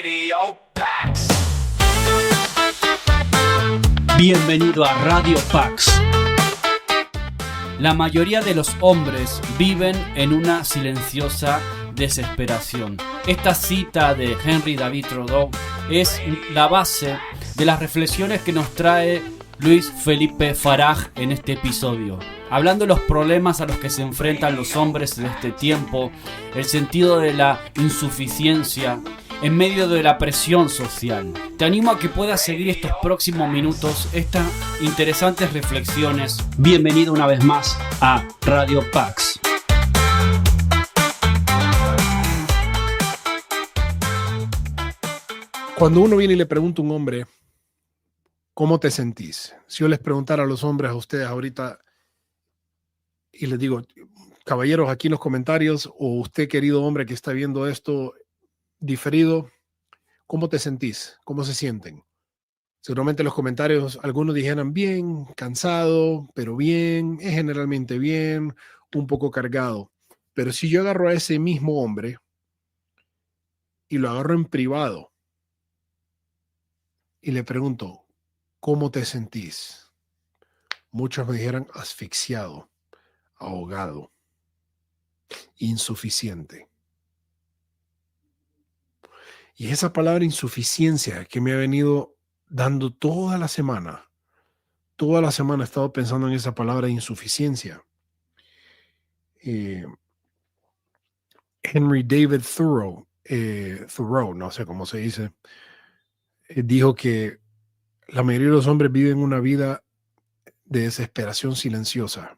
Radio Pax. Bienvenido a Radio Pax. La mayoría de los hombres viven en una silenciosa desesperación. Esta cita de Henry David Thoreau es la base de las reflexiones que nos trae Luis Felipe Faraj en este episodio, hablando de los problemas a los que se enfrentan los hombres de este tiempo, el sentido de la insuficiencia en medio de la presión social. Te animo a que puedas seguir estos próximos minutos estas interesantes reflexiones. Bienvenido una vez más a Radio Pax. Cuando uno viene y le pregunta a un hombre, ¿cómo te sentís? Si yo les preguntara a los hombres, a ustedes ahorita, y les digo, caballeros, aquí en los comentarios, o usted, querido hombre que está viendo esto diferido, ¿cómo te sentís? ¿Cómo se sienten? Seguramente en los comentarios algunos dijeran bien, cansado, pero bien, es generalmente bien, un poco cargado. Pero si yo agarro a ese mismo hombre y lo agarro en privado y le pregunto, ¿cómo te sentís? Muchos me dijeran asfixiado, ahogado, insuficiente. Y esa palabra insuficiencia que me ha venido dando toda la semana he estado pensando en esa palabra insuficiencia. Henry David Thoreau, no sé cómo se dice, dijo que la mayoría de los hombres viven una vida de desesperación silenciosa.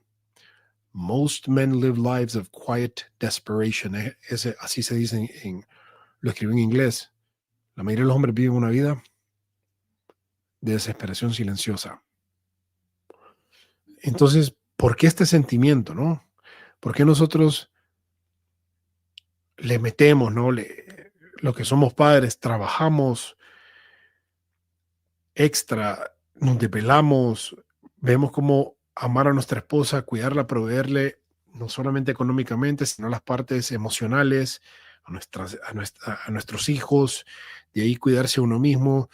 Most men live lives of quiet desperation. Así se dice lo escribí en inglés. La mayoría de los hombres viven una vida de desesperación silenciosa. Entonces, ¿por qué este sentimiento, no? ¿Por qué nosotros le metemos, no? Lo que somos padres, trabajamos extra, nos desvelamos, vemos cómo amar a nuestra esposa, cuidarla, proveerle, no solamente económicamente, sino las partes emocionales, a nuestros hijos, de ahí cuidarse a uno mismo.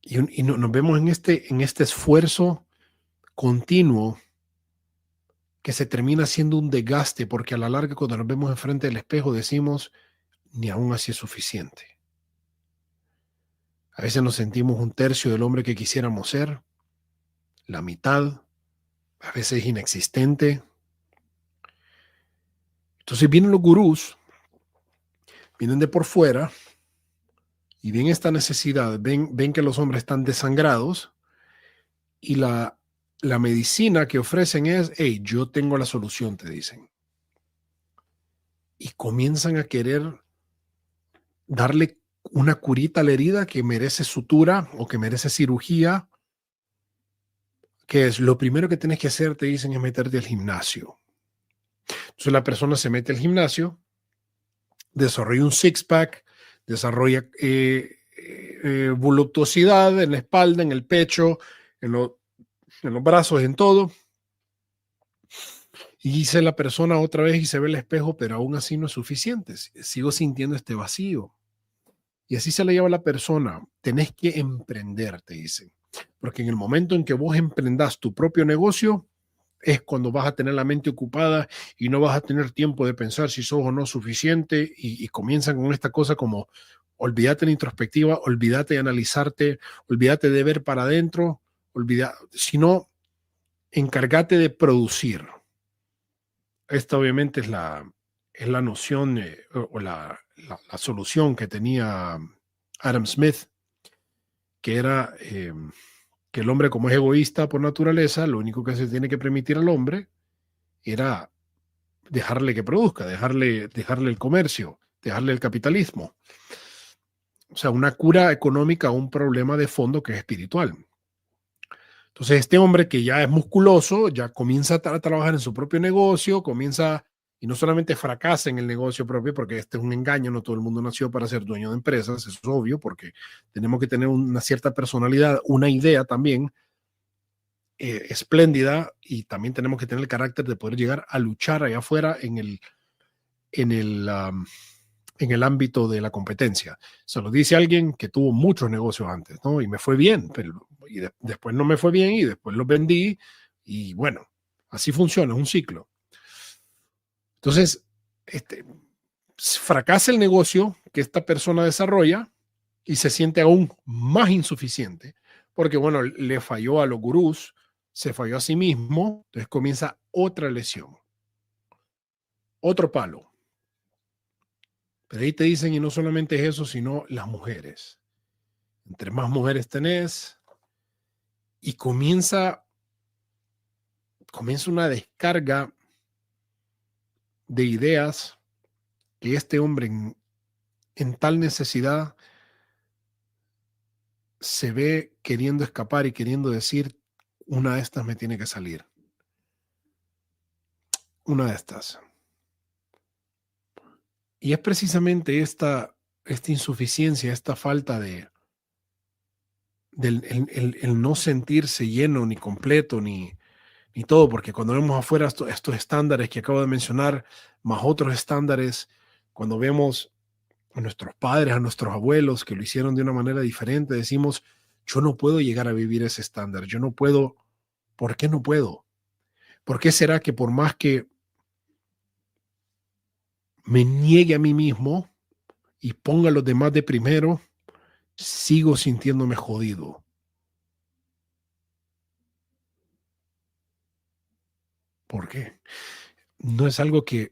Y nos vemos en este esfuerzo continuo que se termina siendo un desgaste, porque a la larga cuando nos vemos enfrente del espejo decimos, ni aún así es suficiente. A veces nos sentimos un tercio del hombre que quisiéramos ser, la mitad, a veces inexistente. Entonces vienen los gurús, vienen de por fuera y ven esta necesidad, ven que los hombres están desangrados y la medicina que ofrecen es, hey, yo tengo la solución, te dicen. Y comienzan a querer darle una curita a la herida que merece sutura o que merece cirugía, que es lo primero que tienes que hacer, te dicen, es meterte al gimnasio. Entonces la persona se mete al gimnasio, desarrolla un six-pack, desarrolla voluptuosidad en la espalda, en el pecho, en los brazos, en todo. Y dice la persona otra vez y se ve el espejo, pero aún así no es suficiente. Sigo sintiendo este vacío. Y así se le lleva a la persona. Tenés que emprender, te dicen. Porque en el momento en que vos emprendas tu propio negocio, es cuando vas a tener la mente ocupada y no vas a tener tiempo de pensar si sos o no suficiente. Y comienzan con esta cosa como, olvídate de la introspectiva, olvídate de analizarte, olvídate de ver para adentro, sino encárgate de producir. Esta obviamente es la noción o la solución que tenía Adam Smith, que era que el hombre, como es egoísta por naturaleza, lo único que se tiene que permitir al hombre era dejarle que produzca, dejarle el comercio, dejarle el capitalismo. O sea, una cura económica a un problema de fondo que es espiritual. Entonces, este hombre que ya es musculoso, ya comienza a trabajar en su propio negocio, y no solamente fracasa en el negocio propio, porque este es un engaño, no todo el mundo nació para ser dueño de empresas, eso es obvio, porque tenemos que tener una cierta personalidad, una idea también espléndida, y también tenemos que tener el carácter de poder llegar a luchar allá afuera en en el ámbito de la competencia. Se lo dice alguien que tuvo muchos negocios antes, ¿no? Y me fue bien, pero después no me fue bien y después los vendí y bueno, así funciona, es un ciclo. Entonces, fracasa el negocio que esta persona desarrolla y se siente aún más insuficiente porque, bueno, le falló a los gurús, se falló a sí mismo, entonces comienza otra lesión, otro palo. Pero ahí te dicen, y no solamente es eso, sino las mujeres. Entre más mujeres tenés, y comienza una descarga de ideas que este hombre en tal necesidad se ve queriendo escapar y queriendo decir, una de estas me tiene que salir. Una de estas. Y es precisamente esta insuficiencia, esta falta de el no sentirse lleno ni completo ni todo, porque cuando vemos afuera estos estándares que acabo de mencionar, más otros estándares, cuando vemos a nuestros padres, a nuestros abuelos que lo hicieron de una manera diferente, decimos, yo no puedo llegar a vivir ese estándar, yo no puedo. ¿Por qué no puedo? ¿Por qué será que por más que me niegue a mí mismo y ponga a los demás de primero, sigo sintiéndome jodido? ¿Por qué? No es algo que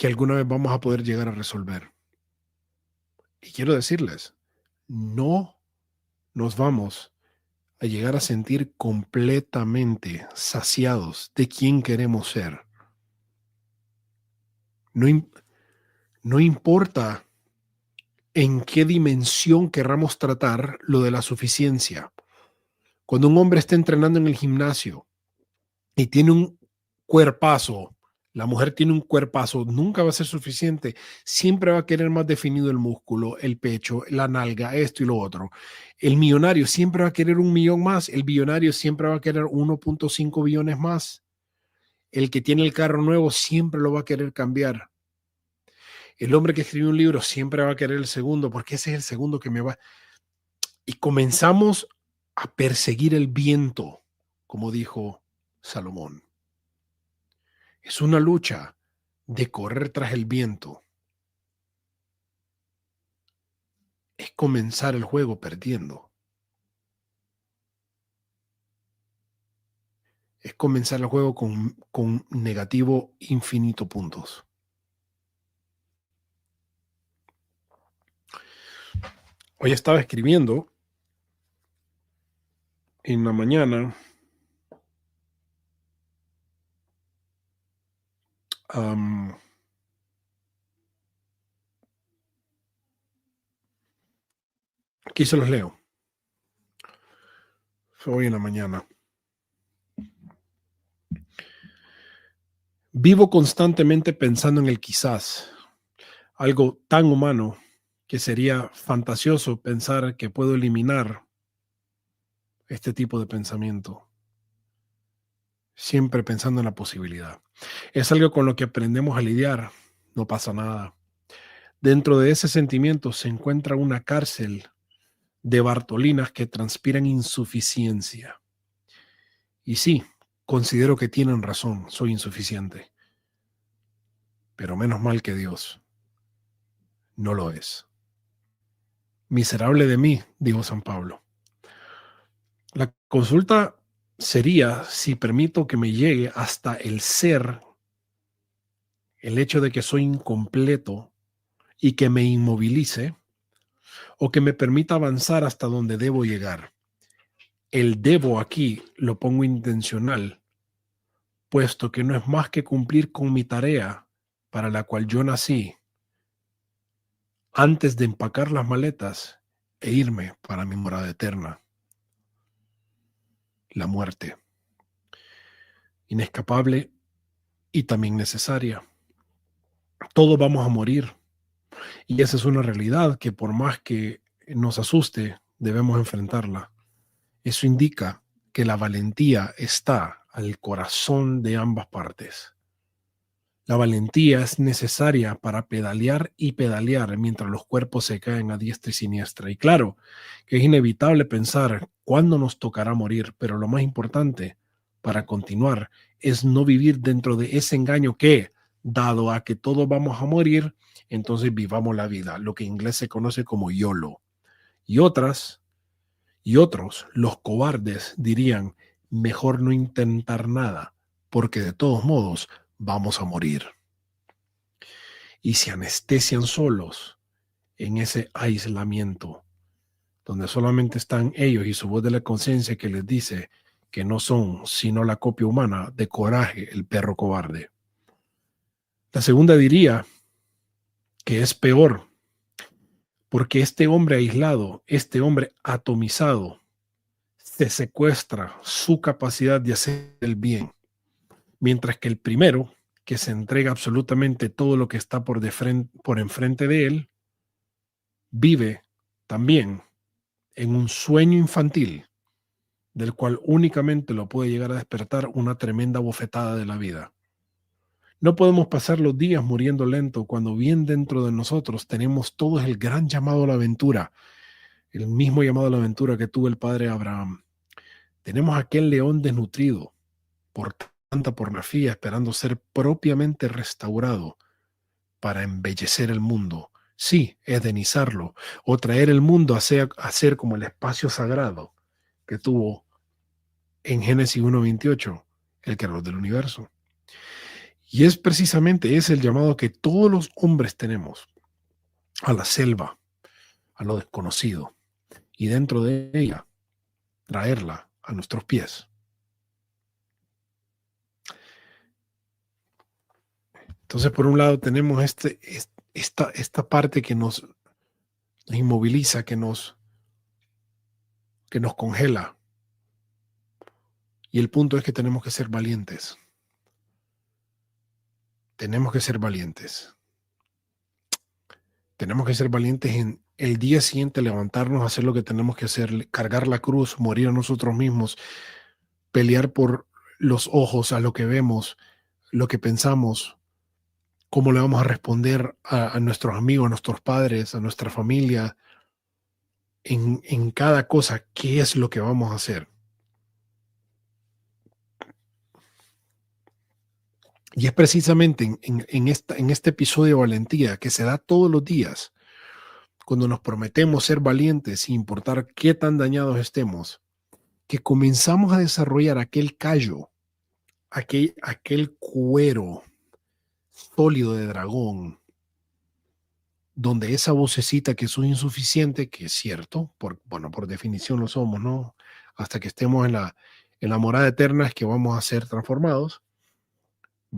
alguna vez vamos a poder llegar a resolver. Y quiero decirles, no nos vamos a llegar a sentir completamente saciados de quién queremos ser. No importa en qué dimensión querramos tratar lo de la suficiencia. Cuando un hombre está entrenando en el gimnasio y tiene un cuerpazo, la mujer tiene un cuerpazo, nunca va a ser suficiente. Siempre va a querer más definido el músculo, el pecho, la nalga, esto y lo otro. El millonario siempre va a querer 1.000.000 más. El billonario siempre va a querer 1.5 billones más. El que tiene el carro nuevo siempre lo va a querer cambiar. El hombre que escribió un libro siempre va a querer el segundo, porque ese es el segundo que me va. Y comenzamos a perseguir el viento, como dijo Salomón. Es una lucha de correr tras el viento. Es comenzar el juego perdiendo. Es comenzar el juego con negativo infinito puntos. Hoy estaba escribiendo en la mañana. Aquí se los leo. Fue hoy en la mañana. Vivo constantemente pensando en el quizás, algo tan humano que sería fantasioso pensar que puedo eliminar este tipo de pensamiento. Siempre pensando en la posibilidad. Es algo con lo que aprendemos a lidiar, no pasa nada. Dentro de ese sentimiento se encuentra una cárcel de Bartolinas que transpiran insuficiencia. Y sí, considero que tienen razón, soy insuficiente. Pero menos mal que Dios no lo es. Miserable de mí, dijo San Pablo. La consulta sería si permito que me llegue hasta el ser, el hecho de que soy incompleto y que me inmovilice, o que me permita avanzar hasta donde debo llegar. El debo aquí lo pongo intencional, puesto que no es más que cumplir con mi tarea para la cual yo nací, antes de empacar las maletas e irme para mi morada eterna, la muerte, inescapable y también necesaria. Todos vamos a morir, y esa es una realidad que por más que nos asuste, debemos enfrentarla. Eso indica que la valentía está al corazón de ambas partes. La valentía es necesaria para pedalear y pedalear mientras los cuerpos se caen a diestra y siniestra. Y claro, que es inevitable pensar cuándo nos tocará morir, pero lo más importante para continuar es no vivir dentro de ese engaño que, dado a que todos vamos a morir, entonces vivamos la vida, lo que en inglés se conoce como YOLO. Y otros, los cobardes, dirían, mejor no intentar nada, porque de todos modos vamos a morir. Y se anestesian solos en ese aislamiento, donde solamente están ellos y su voz de la conciencia que les dice que no son sino la copia humana de Coraje, el perro cobarde. La segunda diría que es peor, porque este hombre aislado, este hombre atomizado, se secuestra su capacidad de hacer el bien, mientras que el primero, que se entrega absolutamente todo lo que está por enfrente de él, vive también en un sueño infantil, del cual únicamente lo puede llegar a despertar una tremenda bofetada de la vida. No podemos pasar los días muriendo lento cuando bien dentro de nosotros tenemos todo el gran llamado a la aventura, el mismo llamado a la aventura que tuvo el padre Abraham. Tenemos aquel león desnutrido por tanta pornografía esperando ser propiamente restaurado para embellecer el mundo. Sí, edenizarlo o traer el mundo a ser como el espacio sagrado que tuvo en Génesis 1:28, el creador del universo. Y es precisamente ese el llamado que todos los hombres tenemos a la selva, a lo desconocido, y dentro de ella traerla a nuestros pies. Entonces, por un lado tenemos esta parte que nos inmoviliza, que nos congela. Y el punto es que tenemos que ser valientes. Tenemos que ser valientes. Tenemos que ser valientes en el día siguiente, levantarnos, hacer lo que tenemos que hacer, cargar la cruz, morir a nosotros mismos, pelear por los ojos a lo que vemos, lo que pensamos, cómo le vamos a responder a nuestros amigos, a nuestros padres, a nuestra familia, en cada cosa, qué es lo que vamos a hacer. Y es precisamente en este episodio de valentía que se da todos los días, cuando nos prometemos ser valientes sin importar qué tan dañados estemos, que comenzamos a desarrollar aquel callo, aquel cuero sólido de dragón, donde esa vocecita que soy insuficiente, que es cierto, por definición lo somos, ¿no? Hasta que estemos en la morada eterna es que vamos a ser transformados,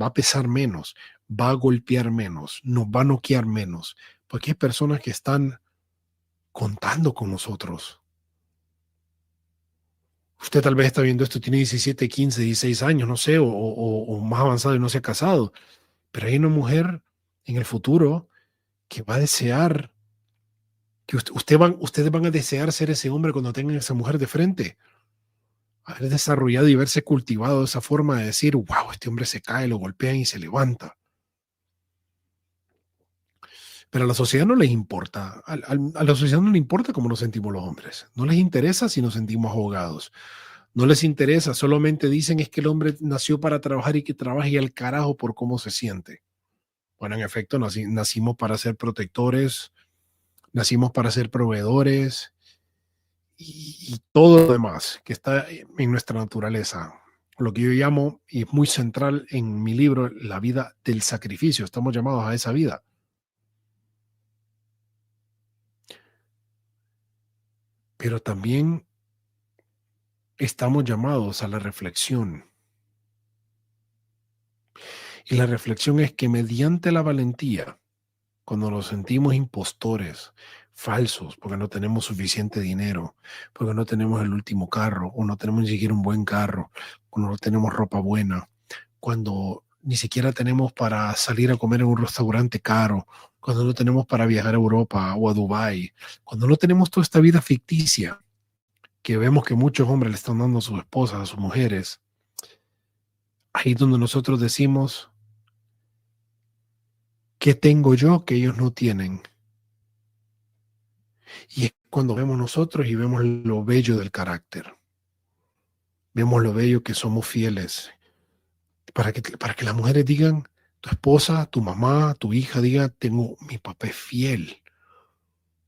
va a pesar menos, va a golpear menos, nos va a noquear menos, porque hay personas que están contando con nosotros. Usted tal vez está viendo esto, tiene 17, 15, 16 años, no sé, o más avanzado y no se ha casado, pero hay una mujer en el futuro que va a desear, que ustedes van a desear ser ese hombre cuando tengan esa mujer de frente. Haber desarrollado y verse cultivado esa forma de decir, wow, este hombre se cae, lo golpean y se levanta. Pero a la sociedad no les importa. A la sociedad no le importa cómo nos sentimos los hombres. No les interesa si nos sentimos ahogados. No les interesa. Solamente dicen es que el hombre nació para trabajar y que trabaje al carajo por cómo se siente. Bueno, en efecto, nacimos para ser protectores, nacimos para ser proveedores y todo lo demás que está en nuestra naturaleza. Lo que yo llamo, y es muy central en mi libro, la vida del sacrificio. Estamos llamados a esa vida. Pero también estamos llamados a la reflexión. Y la reflexión es que mediante la valentía, cuando nos sentimos impostores, falsos, porque no tenemos suficiente dinero, porque no tenemos el último carro, o no tenemos ni siquiera un buen carro, cuando no tenemos ropa buena, cuando ni siquiera tenemos para salir a comer en un restaurante caro, cuando no tenemos para viajar a Europa o a Dubái, cuando no tenemos toda esta vida ficticia que vemos que muchos hombres le están dando a sus esposas, a sus mujeres, ahí es donde nosotros decimos, ¿Qué tengo yo que ellos no tienen? Y es cuando vemos nosotros y vemos lo bello del carácter. Vemos lo bello que somos fieles. Para que las mujeres digan, tu esposa, tu mamá, tu hija diga, mi papá es fiel.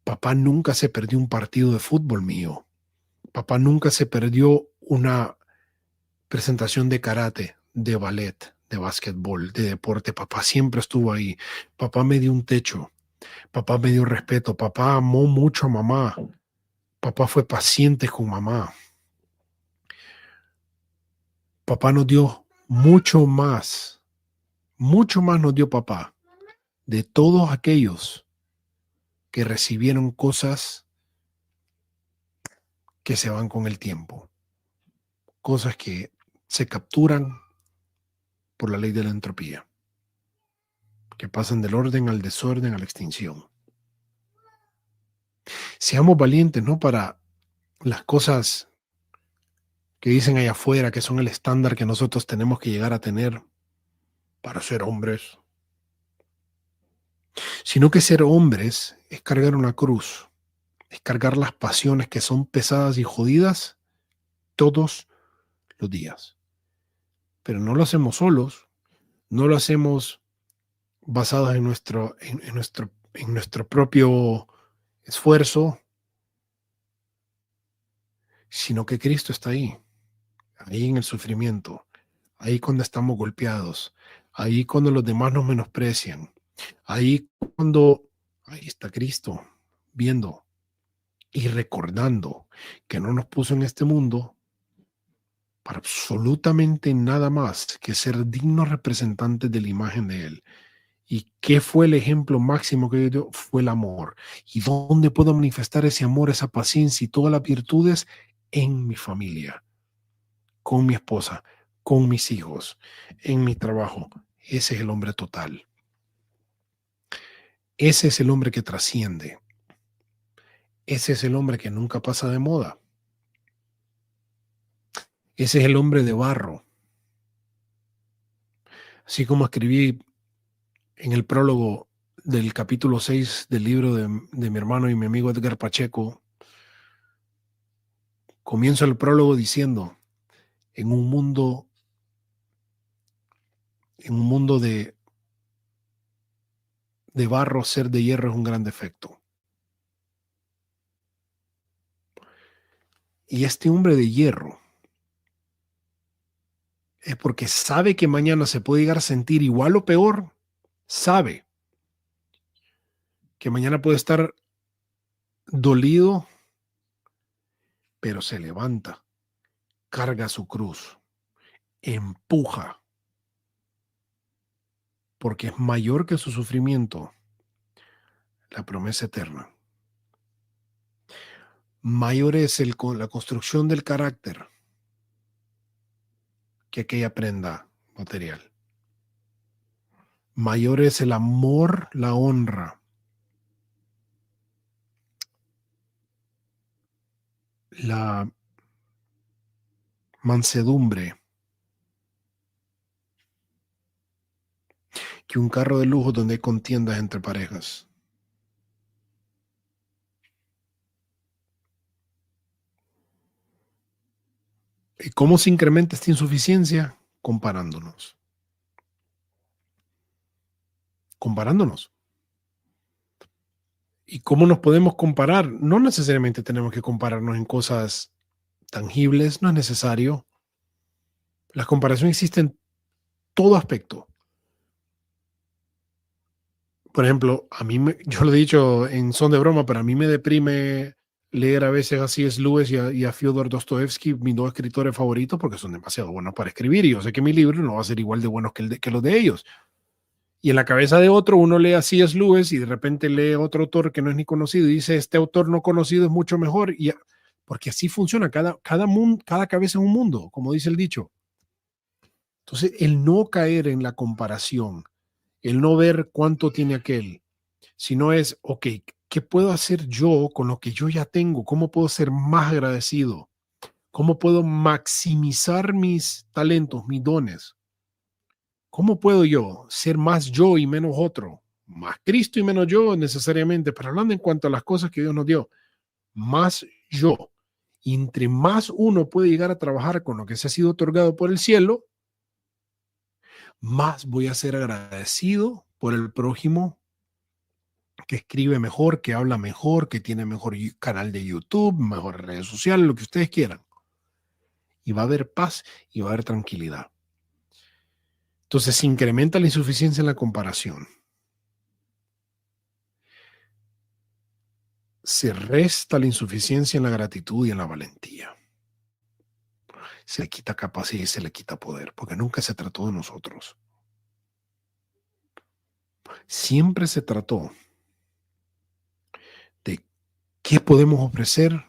Papá nunca se perdió un partido de fútbol mío. Papá nunca se perdió una presentación de karate, de ballet, de básquetbol, de deporte. Papá siempre estuvo ahí. Papá me dio un techo. Papá me dio respeto. Papá amó mucho a mamá. Papá fue paciente con mamá. Papá nos dio mucho más nos dio papá de todos aquellos que recibieron cosas que se van con el tiempo, cosas que se capturan por la ley de la entropía, que pasan del orden al desorden, a la extinción. Seamos valientes, no para las cosas que dicen allá afuera que son el estándar que nosotros tenemos que llegar a tener para ser hombres, sino que ser hombres es cargar una cruz, es cargar las pasiones que son pesadas y jodidas todos los días. Pero no lo hacemos solos, no lo hacemos basados en nuestro propio esfuerzo, sino que Cristo está ahí en el sufrimiento, ahí cuando estamos golpeados, ahí cuando los demás nos menosprecian, ahí está Cristo viendo y recordando que no nos puso en este mundo para absolutamente nada más que ser dignos representantes de la imagen de Él. ¿Y qué fue el ejemplo máximo que dio? Fue el amor. ¿Y dónde puedo manifestar ese amor, esa paciencia y todas las virtudes? En mi familia, con mi esposa, con mis hijos, en mi trabajo. Ese es el hombre total. Ese es el hombre que trasciende. Ese es el hombre que nunca pasa de moda. Ese es el hombre de barro. Así como escribí en el prólogo del capítulo 6 del libro de mi hermano y mi amigo Edgar Pacheco, comienzo el prólogo diciendo, en un mundo de barro, ser de hierro es un gran defecto. Y este hombre de hierro es porque sabe que mañana se puede llegar a sentir igual o peor, sabe que mañana puede estar dolido, pero se levanta, carga su cruz, empuja, porque es mayor que su sufrimiento la promesa eterna. Mayor es la construcción del carácter que aquella prenda material. Mayor es el amor, la honra, la mansedumbre, que un carro de lujo donde hay contiendas entre parejas. ¿Y cómo se incrementa esta insuficiencia? Comparándonos. ¿Y cómo nos podemos comparar? No necesariamente tenemos que compararnos en cosas tangibles, no es necesario. La comparación existe en todo aspecto. Por ejemplo, yo lo he dicho en son de broma, pero a mí me deprime leer a veces a C.S. Lewis y a Fyodor Dostoevsky, mis dos escritores favoritos, porque son demasiado buenos para escribir y yo sé que mi libro no va a ser igual de bueno que los de ellos. Y en la cabeza de otro, uno lee a C.S. Lewis y de repente lee a otro autor que no es ni conocido y dice, este autor no conocido es mucho mejor. Porque así funciona, cada cabeza es un mundo, como dice el dicho. Entonces, el no caer en la comparación, el no ver cuánto tiene aquel, sino es, ok, ¿qué puedo hacer yo con lo que yo ya tengo? ¿Cómo puedo ser más agradecido? ¿Cómo puedo maximizar mis talentos, mis dones? ¿Cómo puedo yo ser más yo y menos otro? más Cristo y menos yo necesariamente, pero hablando en cuanto a las cosas que Dios nos dio, más yo. Y entre más uno puede llegar a trabajar con lo que se ha sido otorgado por el cielo, más voy a ser agradecido por el prójimo que escribe mejor, que habla mejor, que tiene mejor canal de YouTube, mejor redes sociales, lo que ustedes quieran. Y va a haber paz y va a haber tranquilidad. Entonces se incrementa la insuficiencia en la comparación. Se resta la insuficiencia en la gratitud y en la valentía. Se le quita capacidad y se le quita poder, porque nunca se trató de nosotros. Siempre se trató de qué podemos ofrecer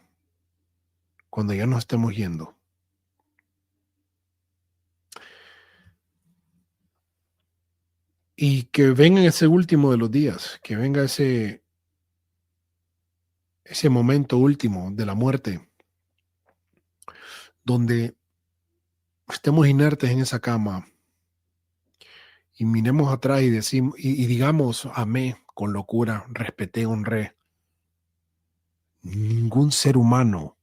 cuando ya nos estemos yendo. Y que venga ese último de los días, que venga ese momento último de la muerte, donde estemos inertes en esa cama y miremos atrás y decimos y digamos amé con locura, respeté, honré. Ningún ser humano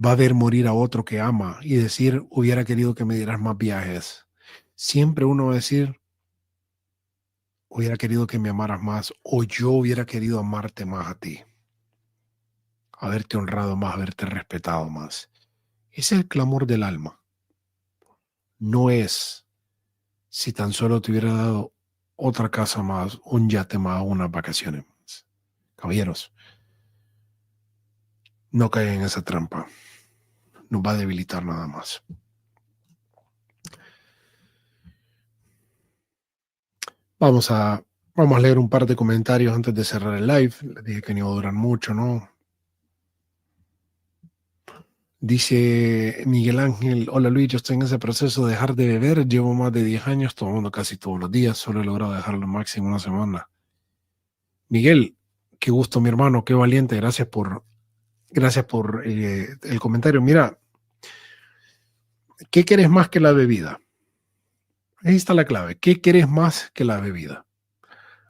va a ver morir a otro que ama y decir hubiera querido que me dieras más viajes. Siempre uno va a decir hubiera querido que me amaras más, o yo hubiera querido amarte más a ti, haberte honrado más, haberte respetado más. Ese es el clamor del alma. No es si tan solo te hubiera dado otra casa más, un yate más, unas vacaciones más. Caballeros, no caigan en esa trampa. Nos va a debilitar nada más. Vamos a leer un par de comentarios antes de cerrar el live. Les dije que no iba a durar mucho, ¿no? Dice Miguel Ángel, hola Luis, yo estoy en ese proceso de dejar de beber, llevo más de 10 años tomando casi todos los días, solo he logrado dejarlo máximo una semana. Miguel, qué gusto mi hermano, qué valiente, gracias por el comentario. Mira, ¿qué quieres más que la bebida? Ahí está la clave, ¿qué quieres más que la bebida?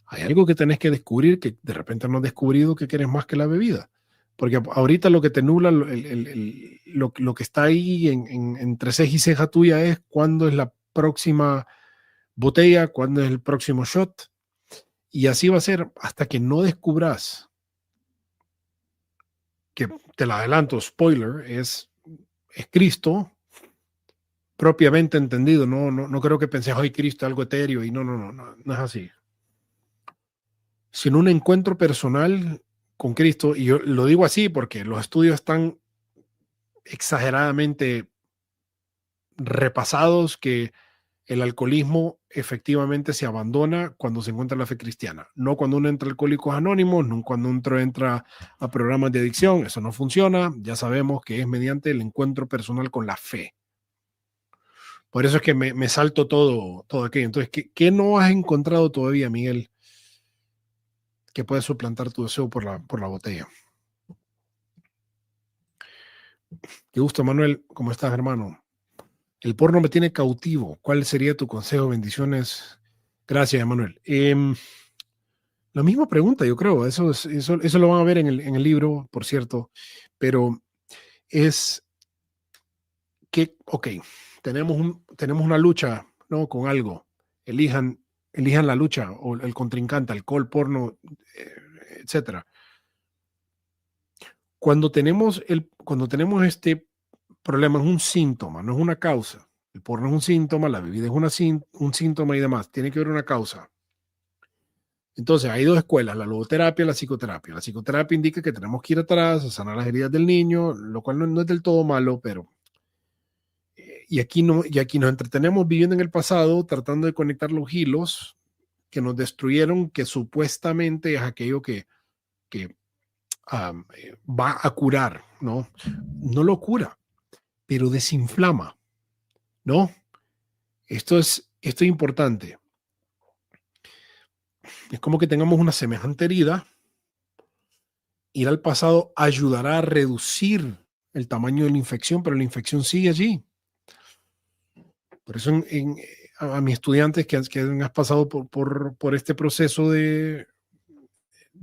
Hay algo que tenés que descubrir que de repente no has descubrido que quieres más que la bebida. Porque ahorita lo que te nubla, lo que está ahí entre ceja y ceja tuya es cuándo es la próxima botella, cuándo es el próximo shot. Y así va a ser hasta que no descubras, que te la adelanto, spoiler, es Cristo propiamente entendido. No creo que penses, hoy Cristo es algo etéreo y no es así. Sino un encuentro personal con Cristo, y yo lo digo así porque los estudios están exageradamente repasados que el alcoholismo efectivamente se abandona cuando se encuentra la fe cristiana, no cuando uno entra a Alcohólicos Anónimos, no cuando uno entra a programas de adicción, eso no funciona, ya sabemos que es mediante el encuentro personal con la fe. Por eso es que me salto todo aquello. Entonces, ¿qué no has encontrado todavía, Miguel, que puede suplantar tu deseo por la botella? Qué gusto, Manuel. ¿Cómo estás, hermano? El porno me tiene cautivo. ¿Cuál sería tu consejo? Bendiciones. Gracias, Manuel. La misma pregunta, yo creo. Eso lo van a ver en el libro, por cierto. Pero es que, ok, tenemos una lucha, ¿no? Con algo. Elijan la lucha o el contrincante, alcohol, porno, etcétera. Cuando tenemos este problema, es un síntoma, no es una causa. El porno es un síntoma, la bebida es un síntoma y demás. Tiene que haber una causa. Entonces, hay dos escuelas, la logoterapia y la psicoterapia. La psicoterapia indica que tenemos que ir atrás a sanar las heridas del niño, lo cual no es del todo malo, pero... Y aquí nos entretenemos viviendo en el pasado, tratando de conectar los hilos que nos destruyeron, que supuestamente es aquello que va a curar, ¿no? No lo cura, pero desinflama, ¿no? Esto es importante. Es como que tengamos una semejante herida. Ir al pasado ayudará a reducir el tamaño de la infección, pero la infección sigue allí. Por eso a mis estudiantes que han pasado por este proceso de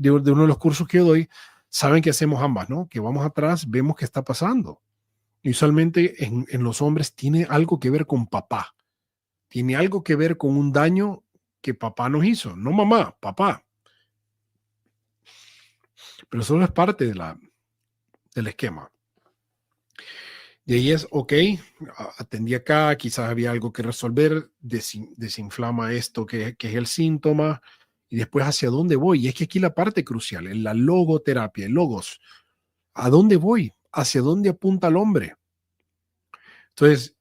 uno de los cursos que yo doy, saben que hacemos ambas, ¿no? Que vamos atrás, vemos qué está pasando. Y usualmente en los hombres tiene algo que ver con papá. Tiene algo que ver con un daño que papá nos hizo. No mamá, papá. Pero solo es parte del esquema. Y ahí es, ok, atendí acá, quizás había algo que resolver, desinflama esto que es el síntoma, y después hacia dónde voy. Y es que aquí la parte crucial, en la logoterapia, el logos, ¿a dónde voy? ¿Hacia dónde apunta el hombre? Entonces,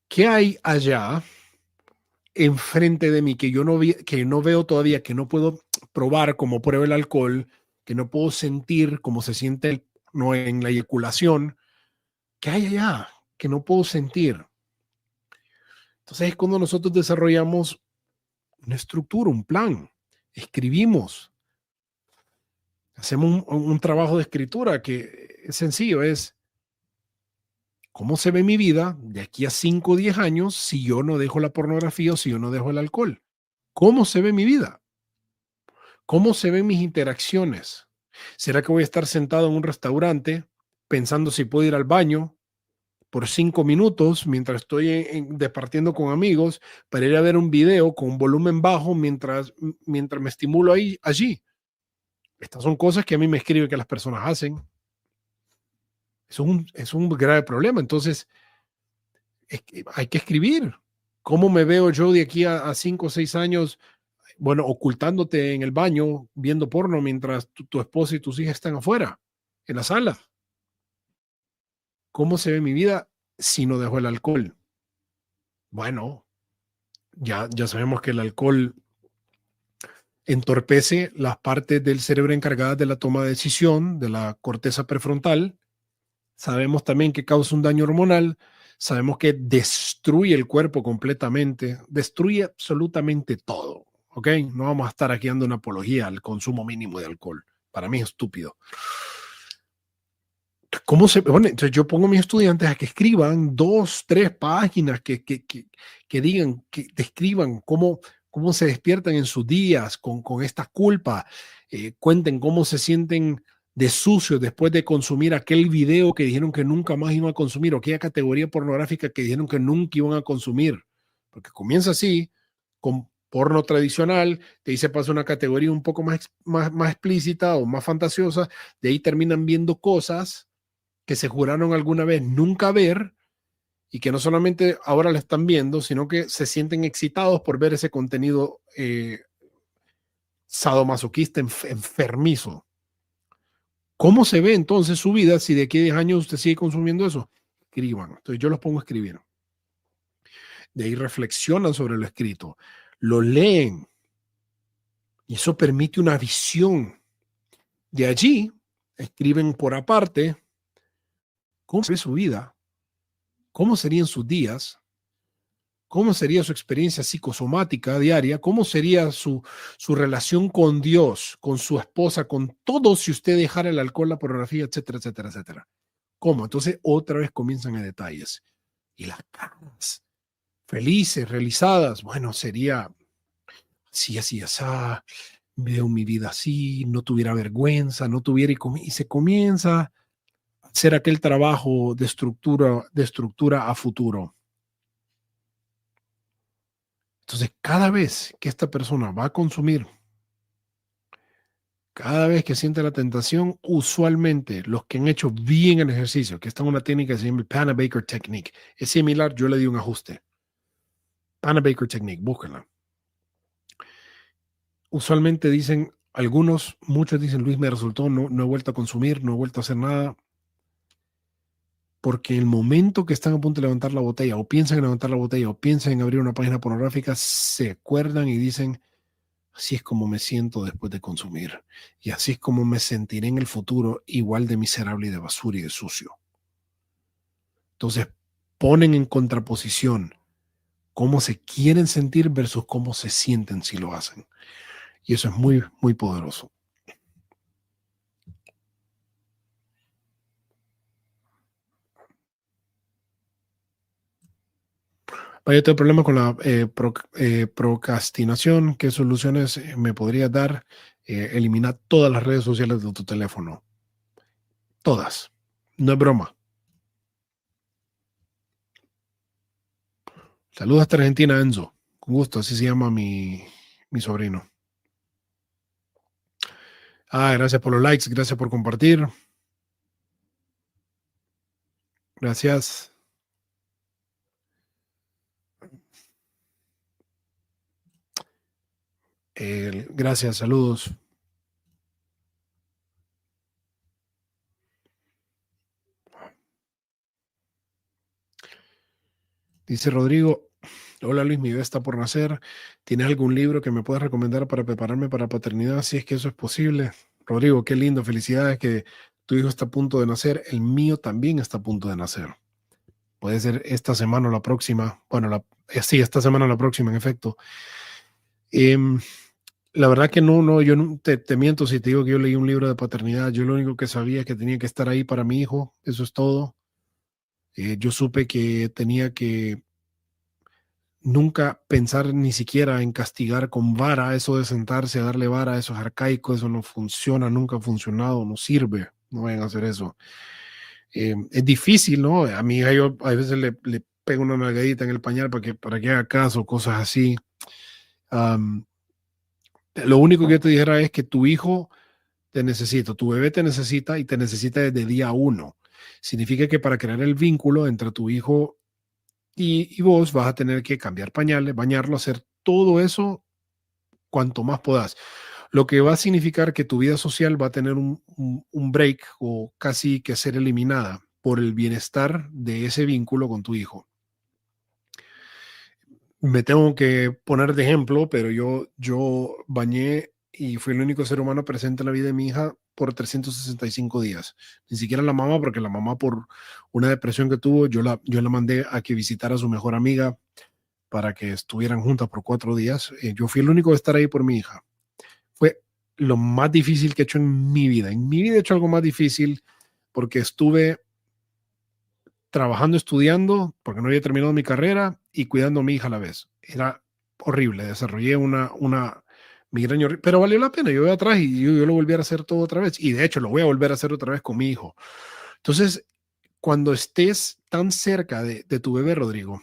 ¿qué hay allá enfrente de mí que yo que no veo todavía, que no puedo probar como prueba el alcohol, que no puedo sentir cómo se siente no en la eyaculación? ¿Qué hay allá que no puedo sentir? Entonces es cuando nosotros desarrollamos una estructura, un plan, escribimos, hacemos un trabajo de escritura que es sencillo, es cómo se ve mi vida de aquí a 5 o 10 años si yo no dejo la pornografía o si yo no dejo el alcohol. ¿Cómo se ve mi vida? ¿Cómo se ven mis interacciones? ¿Será que voy a estar sentado en un restaurante pensando si puedo ir al baño por 5 minutos mientras estoy departiendo con amigos para ir a ver un video con un volumen bajo mientras me estimulo allí? Estas son cosas que a mí me escribe que las personas hacen. Es un grave problema. Entonces, hay que escribir. ¿Cómo me veo yo de aquí a 5 o 6 años? Bueno, ocultándote en el baño, viendo porno mientras tu esposa y tus hijas están afuera, en la sala. ¿Cómo se ve mi vida si no dejo el alcohol? Bueno, ya sabemos que el alcohol entorpece las partes del cerebro encargadas de la toma de decisión, de la corteza prefrontal. Sabemos también que causa un daño hormonal. Sabemos que destruye el cuerpo completamente, destruye absolutamente todo. ¿Ok? No vamos a estar aquí dando una apología al consumo mínimo de alcohol. Para mí es estúpido. ¿Cómo se pone? Entonces yo pongo a mis estudiantes a que escriban 2, 3 páginas que digan, que describan cómo se despiertan en sus días con esta culpa. Cuenten cómo se sienten de sucios después de consumir aquel video que dijeron que nunca más iban a consumir o aquella categoría pornográfica que dijeron que nunca iban a consumir. Porque comienza así, con porno tradicional, de ahí se pasa a una categoría un poco más explícita o más fantasiosa, de ahí terminan viendo cosas que se juraron alguna vez nunca ver y que no solamente ahora la están viendo, sino que se sienten excitados por ver ese contenido sadomasoquista enfermizo. ¿Cómo se ve entonces su vida si de aquí a 10 años usted sigue consumiendo eso? Escriban. Entonces yo los pongo a escribir. De ahí reflexionan sobre lo escrito, lo leen y eso permite una visión. De allí escriben por aparte cómo se ve su vida, cómo serían sus días, cómo sería su experiencia psicosomática diaria, cómo sería su relación con Dios, con su esposa, con todo si usted dejara el alcohol, la pornografía, etcétera, etcétera, etcétera. ¿Cómo? Entonces otra vez comienzan en detalles. Y las caras felices, realizadas, bueno, sería así, así, así, veo mi vida así, no tuviera vergüenza, no tuviera y se comienza a hacer aquel trabajo de estructura a futuro. Entonces, cada vez que esta persona va a consumir, cada vez que siente la tentación, usualmente los que han hecho bien el ejercicio, que está en una técnica que se llama el Panna-Baker Technique, es similar, yo le di un ajuste. Panna-Baker Technique, búsquenla. Usualmente dicen, muchos dicen, Luis, me resultó, no he vuelto a consumir, no he vuelto a hacer nada. Porque el momento que están a punto de levantar la botella, o piensan en levantar la botella, o piensan en abrir una página pornográfica, se acuerdan y dicen, así es como me siento después de consumir. Y así es como me sentiré en el futuro, igual de miserable y de basura y de sucio. Entonces, ponen en contraposición cómo se quieren sentir versus cómo se sienten si lo hacen. Y eso es muy, muy poderoso. Yo tengo problemas con la procrastinación. ¿Qué soluciones me podrías dar? Elimina todas las redes sociales de tu teléfono. Todas. No es broma. Saludos hasta Argentina, Enzo. Con gusto, así se llama mi sobrino. Gracias por los likes, gracias por compartir. Gracias. Gracias, saludos. Dice Rodrigo, hola Luis, mi bebé está por nacer. ¿Tienes algún libro que me puedas recomendar para prepararme para paternidad? Si es que eso es posible. Rodrigo, qué lindo, felicidades que tu hijo está a punto de nacer. El mío también está a punto de nacer. Puede ser esta semana o la próxima. Bueno, sí, esta semana o la próxima, en efecto. La verdad que no, yo no, te miento si te digo que yo leí un libro de paternidad. Yo lo único que sabía es que tenía que estar ahí para mi hijo. Eso es todo. Yo supe que tenía que nunca pensar ni siquiera en castigar con vara. Eso de sentarse a darle vara, eso es arcaico, eso no funciona, nunca ha funcionado, no sirve. No vayan a hacer eso. Es difícil, ¿no? A mi hija yo a veces le pego una nalgadita en el pañal para que haga caso, cosas así. Lo único que yo te dijera es que tu hijo te necesita, tu bebé te necesita y te necesita desde día uno. Significa que para crear el vínculo entre tu hijo y vos vas a tener que cambiar pañales, bañarlo, hacer todo eso cuanto más puedas. Lo que va a significar que tu vida social va a tener un break o casi que ser eliminada por el bienestar de ese vínculo con tu hijo. Me tengo que poner de ejemplo, pero yo bañé y fui el único ser humano presente en la vida de mi hija por 365 días. Ni siquiera la mamá, porque la mamá por una depresión que tuvo, yo la mandé a que visitara a su mejor amiga para que estuvieran juntas por 4 días. Yo fui el único de estar ahí por mi hija. Fue lo más difícil que he hecho en mi vida. En mi vida he hecho algo más difícil porque estuve trabajando, estudiando, porque no había terminado mi carrera y cuidando a mi hija a la vez. Era horrible. Desarrollé una migraña horrible, pero valió la pena. Yo voy atrás y yo lo volví a hacer todo otra vez. Y de hecho lo voy a volver a hacer otra vez con mi hijo. Entonces, cuando estés tan cerca de tu bebé, Rodrigo,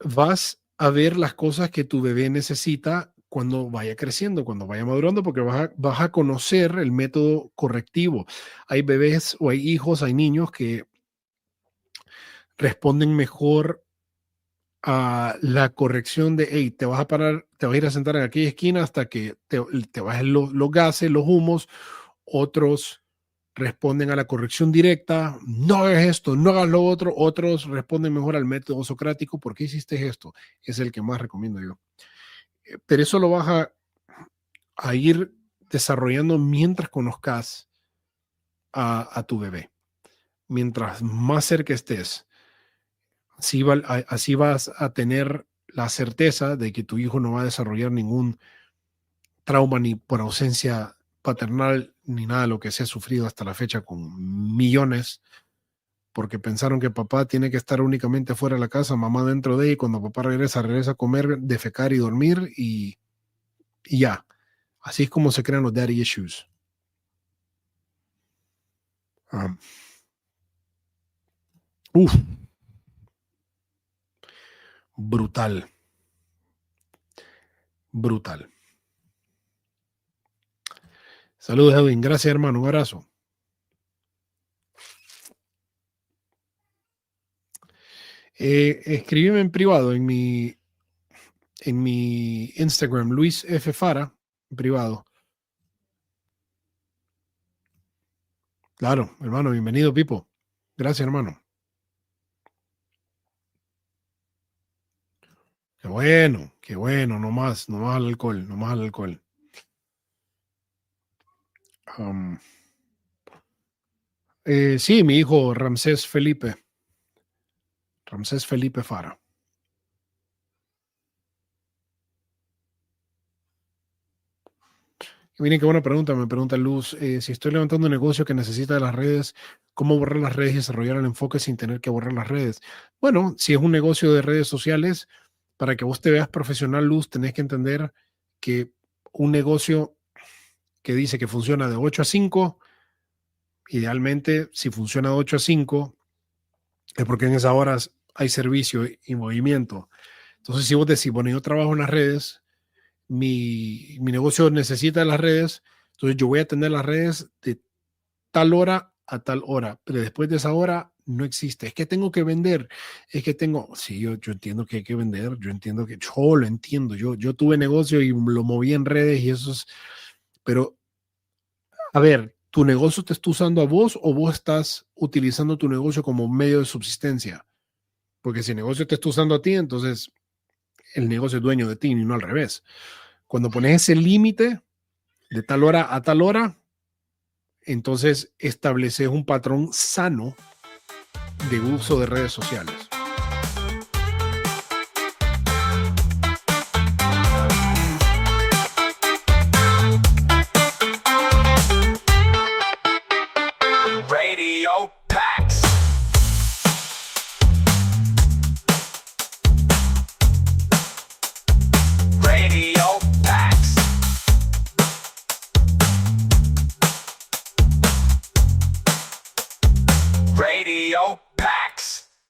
vas a ver las cosas que tu bebé necesita cuando vaya creciendo, cuando vaya madurando, porque vas a conocer el método correctivo. Hay bebés o hay hijos, hay niños que responden mejor a la corrección de, hey, te vas a parar, te vas a ir a sentar en aquella esquina hasta que te bajen los gases, los humos. Otros responden a la corrección directa, no hagas esto, no hagas lo otro. Otros responden mejor al método socrático, ¿por qué hiciste esto? Es el que más recomiendo yo. Pero eso lo vas a ir desarrollando mientras conozcas a tu bebé. Mientras más cerca estés, así vas a tener la certeza de que tu hijo no va a desarrollar ningún trauma ni por ausencia paternal ni nada de lo que se ha sufrido hasta la fecha con millones, porque pensaron que papá tiene que estar únicamente fuera de la casa, mamá dentro de ella, y cuando papá regresa a comer, defecar y dormir y ya. Así es como se crean los daddy issues. Brutal. Brutal. Saludos, Edwin. Gracias, hermano. Un abrazo. Escríbeme en privado en mi Instagram, Luis F. Fara, en privado. Claro, hermano, bienvenido, Pipo. Gracias, hermano. Qué bueno, no más al alcohol, no más al alcohol. Sí, mi hijo Ramsés Felipe Fara. Y miren qué buena pregunta, me pregunta Luz. Si estoy levantando un negocio que necesita de las redes, ¿cómo borrar las redes y desarrollar el enfoque sin tener que borrar las redes? Bueno, si es un negocio de redes sociales, para que vos te veas profesional, Luz, tenés que entender que un negocio que dice que funciona de 8 a 5, idealmente, si funciona de 8 a 5, es porque en esas horas hay servicio y movimiento. Entonces, si vos decís, bueno, yo trabajo en las redes, mi negocio necesita las redes, entonces yo voy a tener las redes de tal hora a tal hora, pero después de esa hora no existe. Es que tengo que vender, es que tengo, sí, yo entiendo que hay que vender, yo entiendo que, yo lo entiendo, yo tuve negocio y lo moví en redes y eso es, pero a ver, ¿tu negocio te está usando a vos o vos estás utilizando tu negocio como medio de subsistencia? Porque si el negocio te está usando a ti, entonces el negocio es dueño de ti y no al revés. Cuando pones ese límite de tal hora a tal hora, entonces estableces un patrón sano de uso de redes sociales. Radio